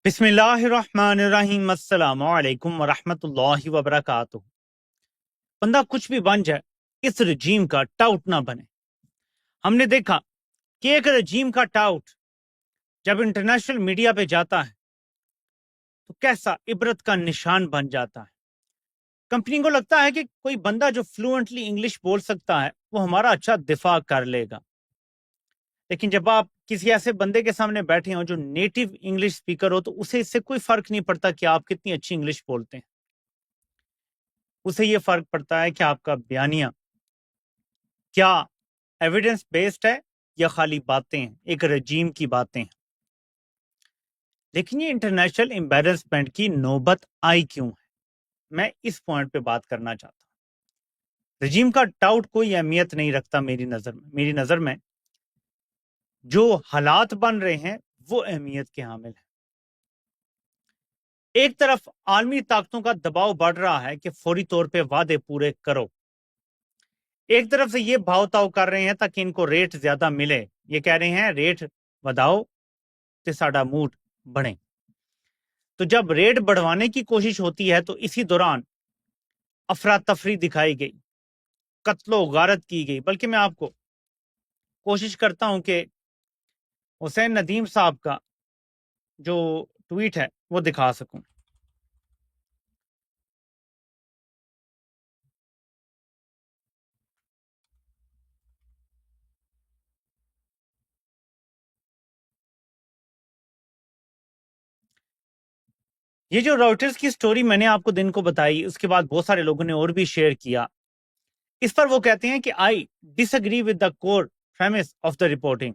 بسم اللہ الرحمن الرحیم، السلام علیکم ورحمۃ اللہ وبرکاتہ۔ بندہ کچھ بھی بن جائے، اس رجیم کا ٹاؤٹ نہ بنے۔ ہم نے دیکھا کہ ایک رجیم کا ٹاؤٹ جب انٹرنیشنل میڈیا پہ جاتا ہے تو کیسا عبرت کا نشان بن جاتا ہے۔ کمپنی کو لگتا ہے کہ کوئی بندہ جو فلوئنٹلی انگلش بول سکتا ہے وہ ہمارا اچھا دفاع کر لے گا، لیکن جب آپ کسی ایسے بندے کے سامنے بیٹھے ہوں جو نیٹو انگلش اسپیکر ہو تو اسے اس سے کوئی فرق نہیں پڑتا کہ آپ کتنی اچھی انگلش بولتے ہیں۔ اسے یہ فرق پڑتا ہے کہ آپ کا بیانیہ کیا ایویڈنس بیسڈ ہے یا خالی باتیں ہیں، ایک رجیم کی باتیں ہیں۔ لیکن یہ انٹرنیشنل امبیرسمنٹ کی نوبت آئی کیوں ہے؟ میں اس پوائنٹ پہ بات کرنا چاہتا ہوں۔ رجیم کا ٹاؤٹ کوئی اہمیت نہیں رکھتا میری نظر میں جو حالات بن رہے ہیں وہ اہمیت کے حامل ہیں۔ ایک طرف عالمی طاقتوں کا دباؤ بڑھ رہا ہے کہ فوری طور پہ وعدے پورے کرو، ایک طرف سے یہ بھاؤ تاؤ کر رہے ہیں تاکہ ان کو ریٹ زیادہ ملے، یہ کہہ رہے ہیں ریٹ وداؤ تے ساڈا موڈ بڑھے۔ تو جب ریٹ بڑھوانے کی کوشش ہوتی ہے تو اسی دوران افراتفری دکھائی گئی، قتل و غارت کی گئی۔ بلکہ میں آپ کو کوشش کرتا ہوں کہ حسین ندیم صاحب کا جو ٹویٹ ہے وہ دکھا سکوں۔ یہ جو راؤٹرز کی سٹوری میں نے آپ کو دن کو بتائی، اس کے بعد بہت سارے لوگوں نے اور بھی شیئر کیا۔ اس پر وہ کہتے ہیں کہ I disagree with the core premise of the reporting.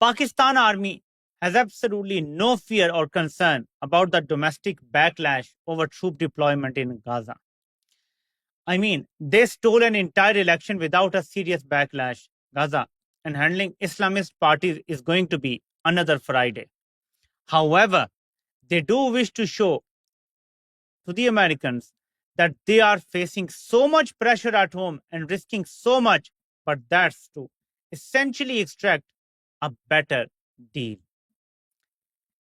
Pakistan Army has absolutely no fear or concern about the domestic backlash over troop deployment in Gaza. I mean, they stole an entire election without a serious backlash. Gaza and handling Islamist parties is going to be another Friday. However, they do wish to show to the Americans that they are facing so much pressure at home and risking so much, but that's to essentially extract a better deal.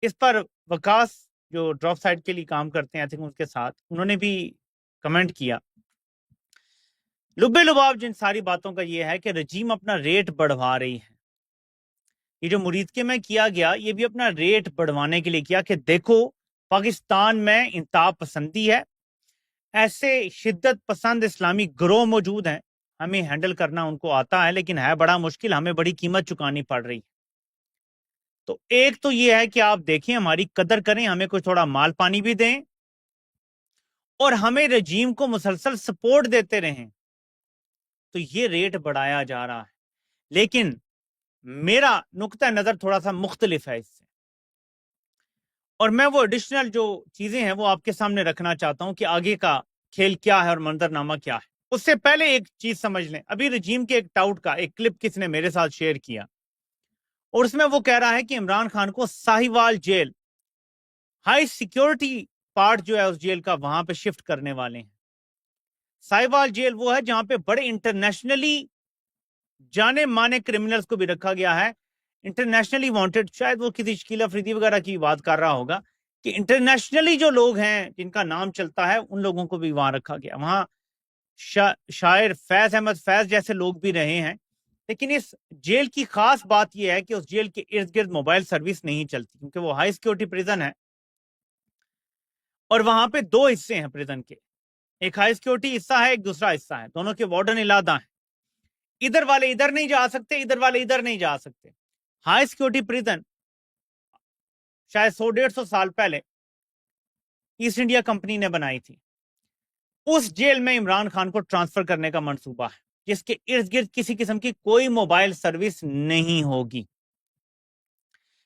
اس پر وکاس جو drop site کے لیے کام کرتے ہیں ان کے ساتھ انہوں نے بھی کمنٹ کیا۔ لبے لباب جن ساری باتوں کا یہ ہے کہ رجیم اپنا ریٹ بڑھوا رہی ہے۔ یہ جو مریدکے میں کیا گیا یہ بھی اپنا ریٹ بڑھوانے کے لیے کیا کہ دیکھو پاکستان میں انتہا پسندی ہے، ایسے شدت پسند اسلامی گروہ موجود ہیں، ہمیں ہینڈل کرنا ان کو آتا ہے لیکن ہے بڑا مشکل، ہمیں بڑی قیمت چکانی پڑ رہی ہے۔ تو ایک تو یہ ہے کہ آپ دیکھیں ہماری قدر کریں، ہمیں کوئی تھوڑا مال پانی بھی دیں اور ہمیں رجیم کو مسلسل سپورٹ دیتے رہیں، تو یہ ریٹ بڑھایا جا رہا ہے۔ لیکن میرا نقطہ نظر تھوڑا سا مختلف ہے اس سے، اور میں وہ ایڈیشنل جو چیزیں ہیں وہ آپ کے سامنے رکھنا چاہتا ہوں کہ آگے کا کھیل کیا ہے اور منظرنامہ کیا ہے۔ اس سے پہلے ایک چیز سمجھ لیں، ابھی رجیم کے ایک ٹاؤٹ کا ایک کلپ کس نے میرے ساتھ شیئر کیا اور اس میں وہ کہہ رہا ہے کہ عمران خان کو Sahiwal jail high security part جو ہے اس جیل کا وہاں پہ شفٹ کرنے والے ہیں۔ ساہیوال جیل وہ ہے جہاں پہ بڑے انٹرنیشنلی جانے مانے کرمنلز کو بھی رکھا گیا ہے، انٹرنیشنلی وانٹڈ، شاید وہ کسی شکیل افریدی وغیرہ کی بات کر رہا ہوگا کہ انٹرنیشنلی جو لوگ ہیں جن کا نام چلتا ہے ان لوگوں کو بھی وہاں رکھا گیا۔ وہاں شاعر فیض احمد فیض جیسے لوگ بھی رہے ہیں، لیکن اس جیل کی خاص بات یہ ہے کہ اس جیل کے ارد گرد موبائل سروس نہیں چلتی کیونکہ وہ ہائی سیکیورٹی پریزن ہے، اور وہاں پہ دو حصے ہیں پریزن کے، ایک ہائی سیکیورٹی حصہ ہے، ایک دوسرا حصہ ہے، دونوں کے وارڈن علیحدہ ہیں، ادھر والے ادھر نہیں جا سکتے، ادھر والے ادھر نہیں جا سکتے۔ ہائی سیکیورٹی پریزن شاید 100-150 سال پہلے ایسٹ انڈیا کمپنی نے بنائی تھی، اس جیل میں عمران خان کو ٹرانسفر کرنے کا منصوبہ ہے جس کے ارد گرد کسی قسم کی کوئی موبائل سروس نہیں ہوگی،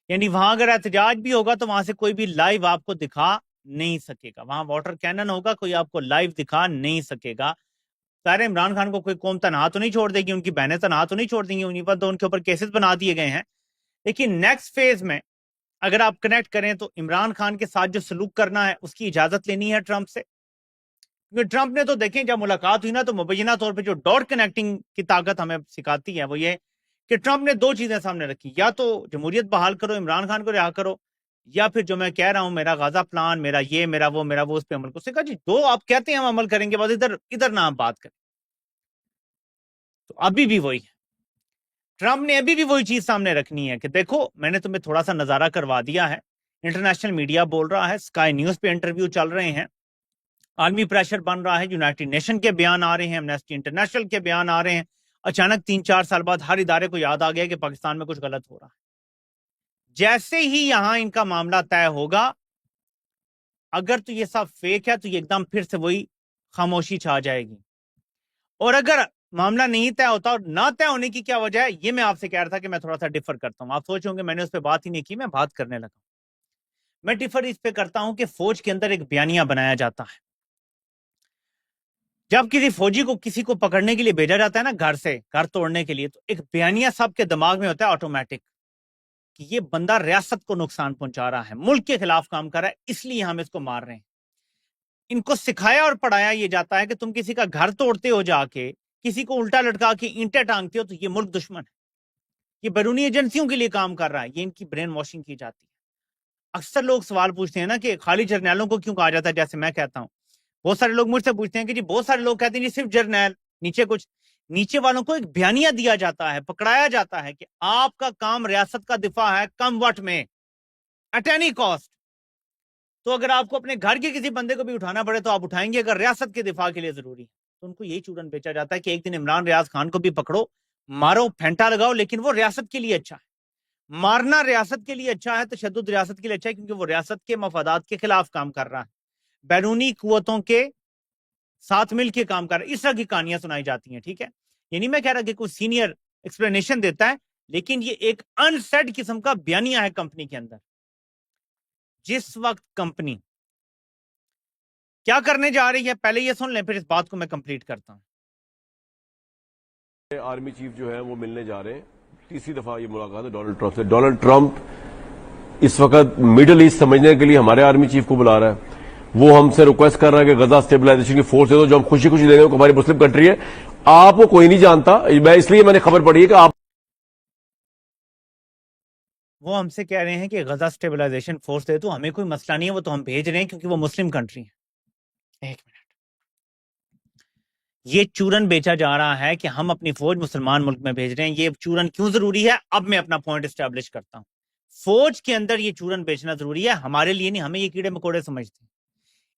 یعنی وہاں اگر احتجاج بھی ہوگا تو وہاں سے کوئی بھی لائیو آپ کو دکھا نہیں سکے گا، وہاں واٹر کینن ہوگا، کوئی آپ کو لائیو دکھا نہیں سکے گا۔ ظاہر عمران خان کو کوئی قوم تنہا تو نہیں چھوڑ دے گی، ان کی بہنیں تنہا تو نہیں چھوڑ دیں گی، انہیں پر تو ان کے اوپر کیسز بنا دیے گئے ہیں، لیکن نیکسٹ فیز میں اگر آپ کنیکٹ کریں تو عمران خان کے ساتھ جو سلوک کرنا ہے اس کی اجازت لینی ہے ٹرمپ سے، کیونکہ ٹرمپ نے تو دیکھیں جب ملاقات ہوئی نا تو مبینہ طور پہ جو ڈاٹ کنیکٹنگ کی طاقت ہمیں سکھاتی ہے وہ یہ کہ ٹرمپ نے دو چیزیں سامنے رکھی، یا تو جمہوریت بحال کرو، عمران خان کو رہا کرو، یا پھر جو میں کہہ رہا ہوں میرا غازہ پلان، میرا یہ میرا وہ اس پہ عمل کو کہا جی دو آپ کہتے ہیں ہم عمل کریں گے، بس ادھر نہ آپ بات کریں. تو ابھی بھی وہی ہے، ٹرمپ نے ابھی بھی وہی چیز سامنے رکھنی ہے کہ دیکھو میں نے تمہیں تھوڑا سا نظارہ کروا دیا ہے، انٹرنیشنل میڈیا بول رہا ہے، اسکائی نیوز پہ انٹرویو چل رہے ہیں، عالمی پریشر بن رہا ہے، یونائٹڈ نیشن کے بیان آ رہے ہیں، ایمنسٹی انٹرنیشنل کے بیان آ رہے ہیں. اچانک 3-4 سال بعد ہر ادارے کو یاد آ گیا کہ پاکستان میں کچھ غلط ہو رہا ہے. جیسے ہی یہاں ان کا معاملہ طے ہوگا، اگر تو یہ سب فیک ہے تو یہ ایک دم پھر سے وہی خاموشی چھا جائے گی. اور اگر معاملہ نہیں طے ہوتا، اور نہ طے ہونے کی کیا وجہ ہے یہ میں آپ سے کہہ رہا تھا کہ میں تھوڑا سا ڈفر کرتا ہوں. آپ سوچیں گے میں نے اس پہ بات ہی نہیں کی، میں بات کرنے لگا. میں ڈفر اس پہ کرتا ہوں کہ فوج کے اندر ایک بیانیہ بنایا جاتا ہے. جب کسی فوجی کو کسی کو پکڑنے کے لیے بھیجا جاتا ہے نا گھر توڑنے کے لیے، تو ایک بیانیہ سب کے دماغ میں ہوتا ہے آٹومیٹک کہ یہ بندہ ریاست کو نقصان پہنچا رہا ہے، ملک کے خلاف کام کر رہا ہے، اس لیے ہم اس کو مار رہے ہیں. ان کو سکھایا اور پڑھایا یہ جاتا ہے کہ تم کسی کا گھر توڑتے ہو، جا کے کسی کو الٹا لٹکا کے اینٹیں ٹانگتے ہو، تو یہ ملک دشمن ہے، یہ بیرونی ایجنسیوں کے لیے کام کر رہا ہے. یہ ان کی برین واشنگ کی جاتی ہے. اکثر لوگ سوال پوچھتے ہیں نا کہ خالی جرنیلوں کو کیوں کہا جاتا ہے، جیسے میں کہتا ہوں. بہت سارے لوگ مجھ سے پوچھتے ہیں کہ جی بہت سارے لوگ کہتے ہیں جی صرف جرنیل، نیچے والوں کو ایک بیانیہ دیا جاتا ہے، پکڑایا جاتا ہے کہ آپ کا کام ریاست کا دفاع ہے، کم وٹ میں، ایٹ اینی کاسٹ. تو اگر آپ کو اپنے گھر کے کسی بندے کو بھی اٹھانا پڑے تو آپ اٹھائیں گے، اگر ریاست کے دفاع کے لیے ضروری ہے. تو ان کو یہی چورن بیچا جاتا ہے کہ ایک دن عمران ریاض خان کو بھی پکڑو، مارو، پھینٹا لگاؤ، لیکن وہ ریاست کے لیے اچھا ہے. مارنا ریاست کے لیے اچھا ہے، تشدد ریاست کے لیے اچھا ہے، کیونکہ وہ ریاست کے مفادات کے خلاف کام کر رہا ہے، بیرونی قوتوں کے ساتھ مل کے کام کر رہا ہے. اس طرح کی کہانیاں سنائی جاتی ہیں. ٹھیک ہے، یہ نہیں میں کہہ رہا کہ کوئی سینئر ایکسپلینیشن دیتا ہے، لیکن یہ ایک انسیڈ قسم کا بیانیہ ہے کمپنی کے اندر. جس وقت کمپنی کیا کرنے جا رہی ہے پہلے یہ سن لیں، پھر اس بات کو میں کمپلیٹ کرتا ہوں. آرمی چیف جو ہے وہ ملنے جا رہے ہیں، تیسری دفعہ یہ ملاقات ہے ڈونلڈ ٹرمپ سے. ڈونلڈ ٹرمپ اس وقت میڈل ایسٹ سمجھنے کے لیے ہمارے آرمی چیف کو بلا رہا ہے. وہ ہم سے ریکویسٹ کر رہا ہے کہ غزہ اسٹیبلائزیشن کی فورس دے دو، جو ہم خوشی خوشی دے دیں گے. ہماری مسلم کنٹری ہے، آپ کو کوئی نہیں جانتا. اس لیے میں نے خبر پڑھی ہے کہ آپ وہ ہم سے کہہ رہے ہیں کہ غزہ اسٹیبلائزیشن فورس دے تو ہمیں کوئی مسئلہ نہیں ہے، وہ تو ہم بھیج رہے ہیں کیونکہ وہ مسلم کنٹری ہے. ایک منٹ، یہ چورن بیچا جا رہا ہے کہ ہم اپنی فوج مسلمان ملک میں بھیج رہے ہیں. یہ چورن کیوں ضروری ہے اب میں اپنا پوائنٹ اسٹیبلش کرتا ہوں. فوج کے اندر یہ چورن بیچنا ضروری ہے، ہمارے لیے نہیں، ہمیں یہ کیڑے مکوڑے سمجھتے ہیں.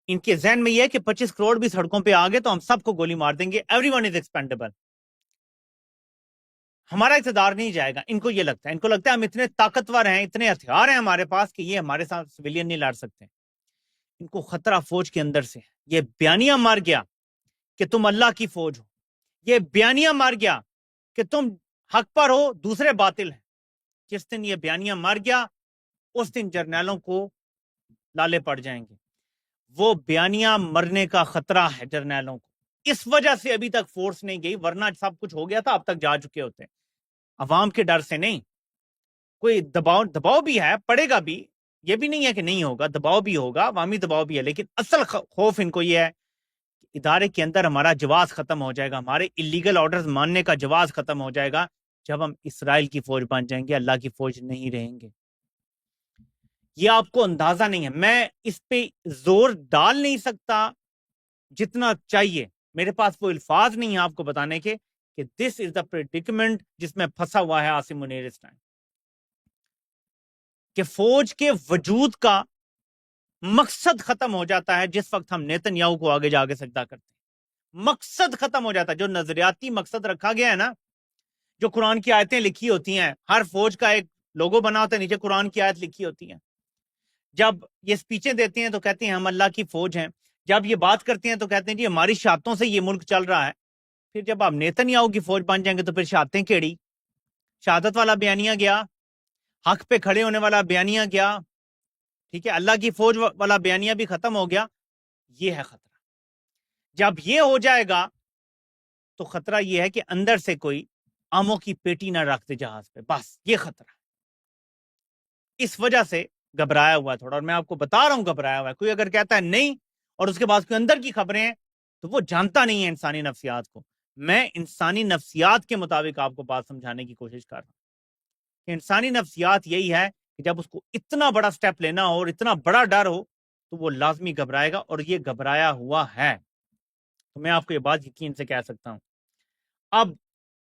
ان کے ذہن میں یہ ہے کہ 25 کروڑ بھی سڑکوں پہ آ گئے تو ہم سب کو گولی مار دیں گے، ایوری ون از ایکسپینڈیبل، ہمارا اقتدار نہیں جائے گا. ان کو یہ لگتا ہے، ان کو لگتا ہے ہم اتنے طاقتور ہیں، اتنے ہتھیار ہیں ہمارے پاس کہ یہ ہمارے ساتھ سویلین نہیں لڑ سکتے. ان کو خطرہ فوج کے اندر سے. یہ بیانیہ مار گیا کہ تم اللہ کی فوج ہو، یہ بیانیہ مار گیا کہ تم حق پر ہو، دوسرے باطل ہیں. جس دن یہ بیانیہ مار گیا اس دن جرنیلوں کو لالے پڑ جائیں گے. وہ بیانیہ مرنے کا خطرہ ہے جرنیلوں کو، اس وجہ سے ابھی تک فورس نہیں گئی، ورنہ سب کچھ ہو گیا تھا، اب تک جا چکے ہوتے. عوام کے ڈر سے نہیں، کوئی دباؤ بھی ہے، پڑے گا بھی، یہ بھی نہیں ہے کہ نہیں ہوگا، دباؤ بھی ہوگا، عوامی دباؤ بھی ہے، لیکن اصل خوف ان کو یہ ہے کہ ادارے کے اندر ہمارا جواز ختم ہو جائے گا، ہمارے اللیگل آرڈرز ماننے کا جواز ختم ہو جائے گا جب ہم اسرائیل کی فوج بن جائیں گے، اللہ کی فوج نہیں رہیں گے. یہ آپ کو اندازہ نہیں ہے، میں اس پہ زور ڈال نہیں سکتا جتنا چاہیے، میرے پاس وہ الفاظ نہیں ہیں آپ کو بتانے کے کہ دس از دا پریڈکمنٹ جس میں پھنسا ہوا ہے عاصم منیر اس ٹائم. کہ فوج کے وجود کا مقصد ختم ہو جاتا ہے جس وقت ہم نیتن یاہو کو آگے جا کے سجدہ کرتے ہیں. مقصد ختم ہو جاتا ہے، جو نظریاتی مقصد رکھا گیا ہے نا، جو قرآن کی آیتیں لکھی ہوتی ہیں، ہر فوج کا ایک لوگو بنا ہوتا ہے، نیچے قرآن کی آیت لکھی ہوتی ہیں. جب یہ سپیچیں دیتے ہیں تو کہتے ہیں ہم اللہ کی فوج ہیں، جب یہ بات کرتے ہیں تو کہتے ہیں جی ہماری شہادتوں سے یہ ملک چل رہا ہے. پھر جب آپ نیتن یاہو کی فوج بن جائیں گے تو پھر شہادتیں کیڑی؟ شہادت والا بیانیہ گیا، حق پہ کھڑے ہونے والا بیانیہ گیا، ٹھیک ہے، اللہ کی فوج والا بیانیہ بھی ختم ہو گیا. یہ ہے خطرہ. جب یہ ہو جائے گا تو خطرہ یہ ہے کہ اندر سے کوئی آموں کی پیٹی نہ رکھ دے جہاز پہ، بس یہ خطرہ. اس وجہ سے گھبرایا ہوا ہے تھوڑا، اور میں آپ کو بتا رہا ہوں گھبرایا ہوا ہے. کوئی اگر کہتا ہے نہیں اور اس کے بعد کوئی اندر کی خبریں ہیں تو وہ جانتا نہیں ہے انسانی نفسیات کو. میں انسانی نفسیات کے مطابق آپ کو بات سمجھانے کی کوشش کر رہا ہوں کہ انسانی نفسیات یہی ہے کہ جب اس کو اتنا بڑا سٹیپ لینا ہو اور اتنا بڑا ڈر ہو تو وہ لازمی گھبرائے گا، اور یہ گھبرایا ہوا ہے. تو میں آپ کو یہ بات یقین سے کہہ سکتا ہوں. اب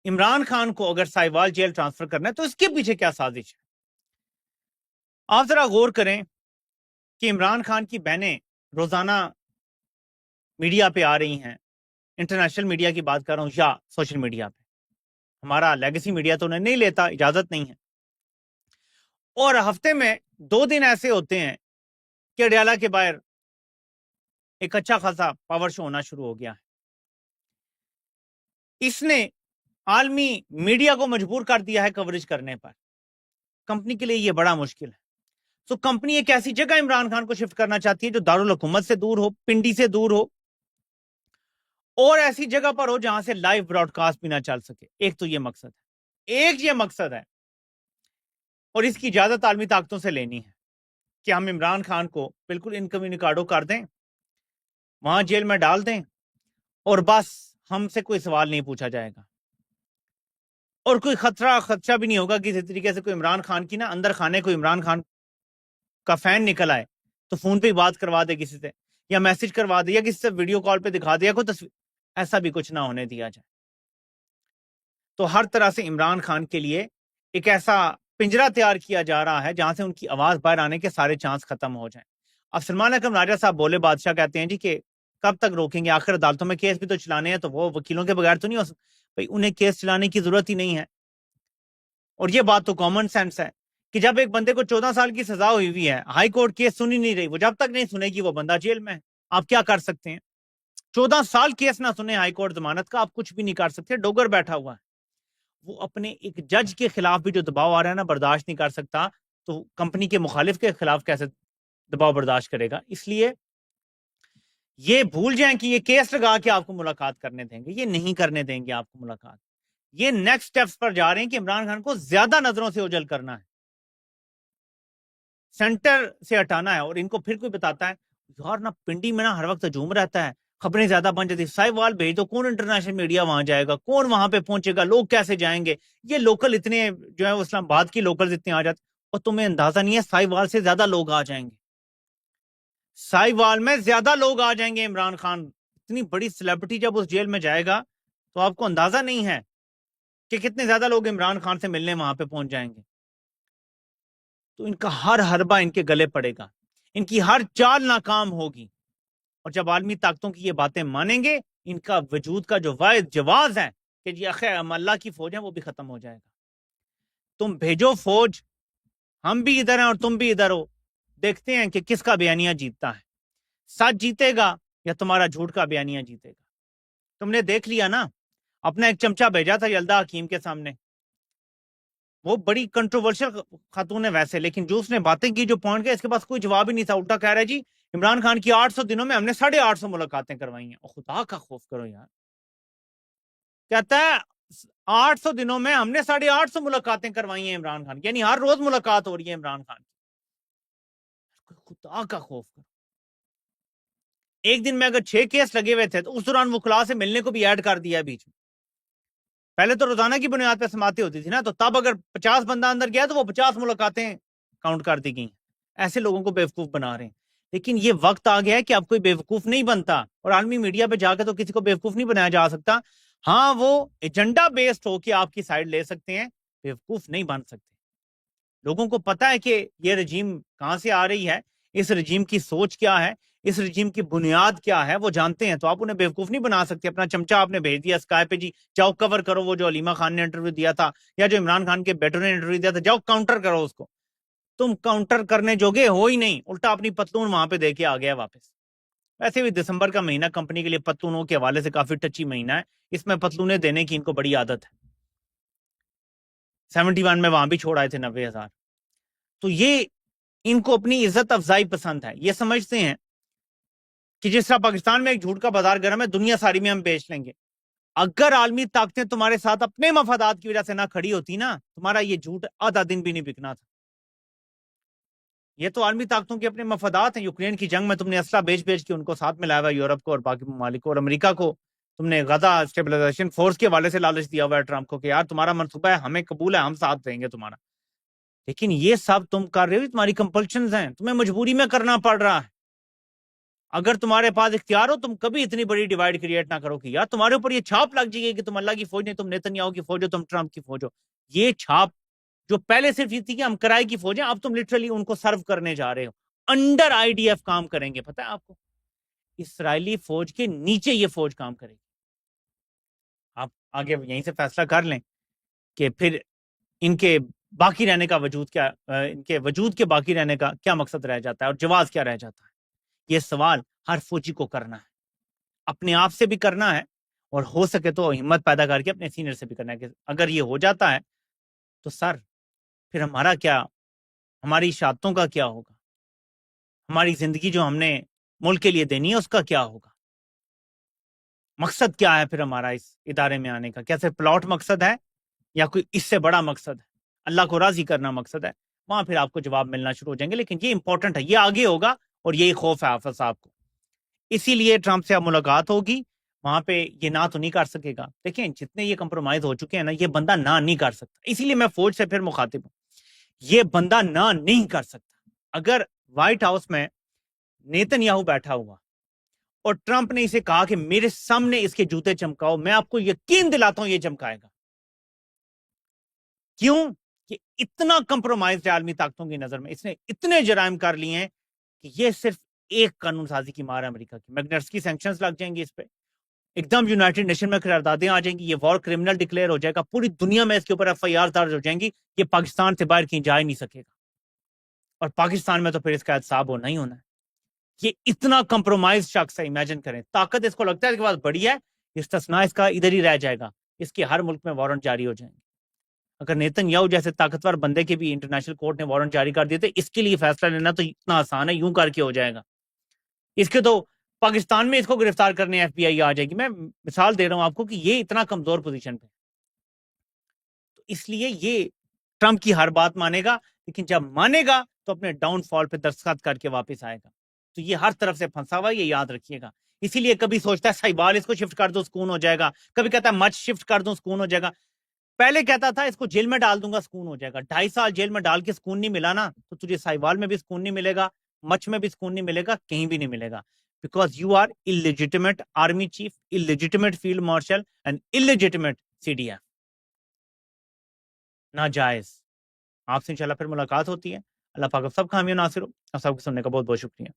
عمران خان کو اگر سائیوال جیل ٹرانسفر کرنا ہے تو اس کے پیچھے کیا سازش ہے؟ آپ ذرا غور کریں کہ عمران خان کی بہنیں روزانہ میڈیا پہ آ رہی ہیں، انٹرنیشنل میڈیا کی بات کر رہا ہوں یا سوشل میڈیا پہ. ہمارا لیگسی میڈیا تو انہیں نہیں لیتا، اجازت نہیں ہے. اور ہفتے میں 2 دن ایسے ہوتے ہیں کہ اڈیالہ کے باہر ایک اچھا خاصا پاور شو ہونا شروع ہو گیا ہے. اس نے عالمی میڈیا کو مجبور کر دیا ہے کوریج کرنے پر. کمپنی کے لیے یہ بڑا مشکل ہے. تو کمپنی ایک ایسی جگہ عمران خان کو شفٹ کرنا چاہتی ہے جو دارالحکومت سے دور ہو، پنڈی سے دور ہو، اور ایسی جگہ پر ہو جہاں سے لائیو براڈ کاسٹ بھی نہ چل سکے. ایک تو یہ مقصد ہے، ایک یہ مقصد ہے، اور اس کی اجازت عالمی طاقتوں سے لینی ہے کہ ہم عمران خان کو بالکل انکمیونیکاڈو کر دیں، وہاں جیل میں ڈال دیں، اور بس ہم سے کوئی سوال نہیں پوچھا جائے گا، اور کوئی خدشہ بھی نہیں ہوگا کسی طریقے سے کوئی عمران خان کی نا اندر خانے کوئی عمران خان کا فین نکل آئے تو فون پہ بات کروا دے کسی سے، یا میسج کروا دے، یا کسی سے ویڈیو کال پہ دکھا دے، یا کوئی تصویر. ایسا بھی کچھ نہ ہونے دیا جائے. تو ہر طرح سے عمران خان کے لیے ایک ایسا پنجرہ تیار کیا جا رہا ہے جہاں سے ان کی آواز باہر آنے کے سارے چانس ختم ہو جائیں. اب سلمان اکرم راجہ صاحب بولے بادشاہ کہتے ہیں جی کہ کب تک روکیں گے، آخر عدالتوں میں کیس بھی تو چلانے ہیں، تو وہ وکیلوں کے بغیر تو نہیں ہو سکتا. بھائی انہیں کیس چلانے کی ضرورت ہی نہیں ہے. اور یہ بات تو کامن سینس ہے کہ جب ایک بندے کو 14 سال کی سزا ہوئی ہے، ہائی کورٹ کیس سنی نہیں رہی، وہ جب تک نہیں سنے گی وہ بندہ جیل میں ہے. آپ کیا کر سکتے ہیں؟ 14 سال کیس نہ سنے ہائی کورٹ ضمانت کا، آپ کچھ بھی نہیں کر سکتے. ڈوگر بیٹھا ہوا ہے، وہ اپنے ایک جج کے خلاف بھی جو دباؤ آ رہا ہے نا برداشت نہیں کر سکتا، تو کمپنی کے مخالف کے خلاف کیسے دباؤ برداشت کرے گا؟ اس لیے یہ بھول جائیں کہ یہ کیس لگا کے آپ کو ملاقات کرنے دیں گے، یہ نہیں کرنے دیں گے آپ کو ملاقات. یہ نیکسٹ سٹیپس پر جا رہے ہیں کہ عمران خان کو زیادہ نظروں سے اوجھل کرنا ہے، سینٹر سے ہٹانا ہے. اور ان کو پھر کوئی بتاتا ہے یار نا پنڈی میں نا ہر وقت ہجوم رہتا ہے، خبریں زیادہ بن جاتی، سائیوال بھیج دو، کون انٹرنیشنل میڈیا وہاں جائے گا، کون وہاں پہ پہنچے گا، لوگ کیسے جائیں گے، یہ لوکل اتنے جو ہے اسلام آباد کی لوکل اتنے آ جاتے. اور تمہیں اندازہ نہیں ہے سائیوال سے زیادہ لوگ آ جائیں گے، سائیوال میں زیادہ لوگ آ جائیں گے. عمران خان اتنی بڑی سیلیبریٹی جب اس جیل میں جائے گا تو آپ کو اندازہ نہیں ہے کہ کتنے زیادہ لوگ عمران خان سے ملنے وہاں پہ پہنچ جائیں گے. تو ان کا ہر حربہ ان کے گلے پڑے گا، ان کی ہر چال ناکام ہوگی. اور جب عالمی طاقتوں کی یہ باتیں مانیں گے، ان کا وجود کا جو واحد جواز ہے کہ جی اخیر ہم اللہ کی فوج ہے، وہ بھی ختم ہو جائے گا. تم بھیجو فوج، ہم بھی ادھر ہیں اور تم بھی ادھر ہو، دیکھتے ہیں کہ کس کا بیانیہ جیتتا ہے، سچ جیتے گا یا تمہارا جھوٹ کا بیانیہ جیتے گا. تم نے دیکھ لیا نا، اپنا ایک چمچہ بھیجا تھا یلدا حکیم کے سامنے، وہ بڑی کنٹروورشل خاتون ہے ویسے، لیکن جو اس نے باتیں کی، جو پوائنٹ گئے، اس کے پاس کوئی جواب ہی نہیں تھا. الٹا کہہ رہا ہے جی عمران خان کی 800 دنوں میں ہم نے 850 ملاقاتیں کروائی ہیں. خدا کا خوف کرو یار. کہتا ہے 800 دنوں میں ہم نے 850 ملاقاتیں کروائی ہیں عمران خان، یعنی ہر روز ملاقات ہو رہی ہے عمران خان کی. خدا کا خوف کرو. ایک دن میں اگر 6 کیس لگے ہوئے تھے تو اس دوران وکلا سے ملنے کو بھی ایڈ کر دیا بیچ میں. پہلے تو روزانہ کی بنیاد پہ سماعتیں ہوتی تھی نا، تو تب اگر 50 بندہ اندر گیا تو وہ 50 ملاقاتیں کاؤنٹ کر دی گئیں. ایسے لوگوں کو بیوقوف بنا رہے ہیں. لیکن یہ وقت آ گیا ہے کہ اب کوئی بیوقوف نہیں بنتا، اور عالمی میڈیا پہ جا کے تو کسی کو بیوقوف نہیں بنایا جا سکتا. ہاں وہ ایجنڈا بیسڈ ہو کے آپ کی سائڈ لے سکتے ہیں، بیوقوف نہیں بن سکتے. لوگوں کو پتا ہے کہ یہ رجیم کہاں سے آ رہی ہے، اس رجیم کی سوچ کیا ہے، اس رجیم کی بنیاد کیا ہے، وہ جانتے ہیں. تو آپ انہیں بیوقوف نہیں بنا سکتے. اپنا چمچہ آپ نے بھیج دیا اسکائی پہ، جی جاؤ کور کرو وہ جو علیمہ خان نے انٹرویو دیا تھا، یا جو عمران خان کے بیٹوں نے انٹرویو دیا تھا، جاؤ کاؤنٹر کرو اس کو. تم کاؤنٹر کرنے جوگے ہو ہی نہیں، الٹا اپنی پتلون وہاں پہ دے کے آ گیا واپس. ویسے بھی دسمبر کا مہینہ کمپنی کے لیے پتلونوں کے حوالے سے کافی ٹچی مہینہ ہے، اس میں پتلونے دینے کی ان کو بڑی عادت ہے. 71 میں وہاں بھی چھوڑ آئے تھے 90,000. تو یہ ان کو اپنی عزت افزائی پسند ہے. یہ سمجھتے ہیں کہ جس طرح پاکستان میں ایک جھوٹ کا بازار گرم ہے، دنیا ساری میں ہم بیچ لیں گے. اگر عالمی طاقتیں تمہارے ساتھ اپنے مفادات کی وجہ سے نہ کھڑی ہوتی نا، تمہارا یہ جھوٹ آدھا دن بھی نہیں بکنا تھا. یہ تو عالمی طاقتوں کے اپنے مفادات ہیں. یوکرین کی جنگ میں تم نے اسلحہ بیچ کے ان کو ساتھ ملایا ہوا ہے، یورپ کو اور باقی ممالک کو، اور امریکہ کو تم نے غزہ اسٹیبلائزیشن فورس کے حوالے سے لالچ دیا ہوا ہے ٹرمپ کو کہ یار تمہارا منصوبہ ہے، ہمیں قبول ہے، ہم ساتھ دیں گے تمہارا. لیکن یہ سب تم کر رہے ہو، تمہاری کمپلشنز ہیں، تمہیں مجبوری میں کرنا پڑ رہا ہے. اگر تمہارے پاس اختیار ہو تم کبھی اتنی بڑی ڈیوائڈ کریٹ نہ کرو کہ یار تمہارے اوپر یہ چھاپ لگ جائے گی کہ تم اللہ کی فوج نہیں، تم نیتنیاہو کی فوج ہو، تم ٹرمپ کی فوج ہو. یہ چھاپ جو پہلے صرف یہ تھی کہ ہم کرائے کی فوج ہیں، اب تم لٹرلی ان کو سرو کرنے جا رہے ہو. انڈر IDF کام کریں گے، پتہ ہے آپ کو، اسرائیلی فوج کے نیچے یہ فوج کام کرے گی. آپ آگے یہیں سے فیصلہ کر لیں کہ پھر ان کے باقی رہنے کا وجود کیا، ان کے وجود کے باقی رہنے کا کیا مقصد رہ جاتا ہے اور جواز کیا رہ جاتا ہے. یہ سوال ہر فوجی کو کرنا ہے، اپنے آپ سے بھی کرنا ہے، اور ہو سکے تو ہمت پیدا کر کے اپنے سینئر سے بھی کرنا ہے کہ اگر یہ ہو جاتا ہے تو سر پھر ہمارا کیا، ہماری شہادتوں کا کیا ہوگا، ہماری زندگی جو ہم نے ملک کے لیے دینی ہے اس کا کیا ہوگا. مقصد کیا ہے پھر ہمارا اس ادارے میں آنے کا؟ کیا صرف پلاٹ مقصد ہے یا کوئی اس سے بڑا مقصد ہے، اللہ کو راضی کرنا مقصد ہے؟ وہاں پھر آپ کو جواب ملنا شروع ہو جائیں گے. لیکن یہ امپورٹنٹ ہے، یہ آگے ہوگا، اور یہی خوف ہے حافظ صاحب کو. اسی لیے ٹرمپ سے اب ملاقات ہوگی، وہاں پہ یہ نہ تو نہیں کر سکے گا. دیکھیں جتنے یہ کمپرومائز ہو چکے ہیں نا، یہ بندہ نہ نہیں کر سکتا. اسی لیے میں فوج سے پھر مخاطب ہوں، یہ بندہ نہ نہیں کر سکتا. اگر وائٹ ہاؤس میں نیتن یاہو بیٹھا ہوا اور ٹرمپ نے اسے کہا کہ میرے سامنے اس کے جوتے چمکاؤ، میں آپ کو یقین دلاتا ہوں یہ چمکائے گا. کیوں؟ کہ اتنا کمپرومائز عالمی طاقتوں کی نظر میں، اس نے اتنے جرائم کر لیے ہیں کہ یہ صرف ایک قانون سازی کی مار ہے امریکہ کی. میگنٹسکی سینکشنز لگ جائیں گی اس پہ، ایک دم یونائٹڈ نیشن میں قراردادیں آ جائیں گی، یہ وار کرمنل ڈکلیئر ہو جائے گا، پوری دنیا میں اس کے اوپر FIR درج ہو جائیں گی. یہ پاکستان سے باہر کہیں جا ہی نہیں سکے گا، اور پاکستان میں تو پھر اس کا احتساب ہونا ہی ہونا ہے. یہ اتنا کمپرومائز شخص ہے، امیجن کریں. طاقت اس کو لگتا ہے اس کے پاس بڑی ہے، استثناء اس کا ادھر ہی رہ جائے گا، اس کے ہر ملک میں وارنٹ جاری ہو جائیں گے. اگر نیتن یاہو جیسے طاقتور بندے کے بھی انٹرنیشنل کورٹ نے وارنٹ جاری کر دیے تھے، اس کے لیے فیصلہ لینا تو اتنا آسان ہے، یوں کر کے ہو جائے گا. اس کے تو پاکستان میں اس کو گرفتار کرنے FBI آ جائے گی. میں مثال دے رہا ہوں آپ کو کہ یہ اتنا کمزور پوزیشن پہ. تو اس لیے یہ ٹرمپ کی ہر بات مانے گا، لیکن جب مانے گا تو اپنے ڈاؤن فال پہ دستخط کر کے واپس آئے گا. تو یہ ہر طرف سے پھنسا ہوا ہے، یہ یاد رکھیے گا. اسی لیے کبھی سوچتا ہے سائبال اس کو شفٹ کر دو سکون ہو جائے گا، کبھی کہتا ہے مچ شفٹ کر دوں سکون ہو جائے گا. پہلے کہتا تھا اس کو جیل میں ڈال دوں گا سکون ہو جائے گا. 2.5 سال جیل میں ڈال کے سکون نہیں ملا نا، تو تجھے سائبال میں بھی سکون نہیں ملے گا، مچ میں بھی سکون نہیں ملے گا، کہیں بھی نہیں ملے گا. Because you are illegitimate army chief, illegitimate field marshal and illegitimate CDF. ناجائز. آپ سے انشاءاللہ پھر ملاقات ہوتی ہے. اللہ پاک آپ سب کا حامی و ناصر ہو. آپ سب کو سننے کا بہت بہت شکریہ.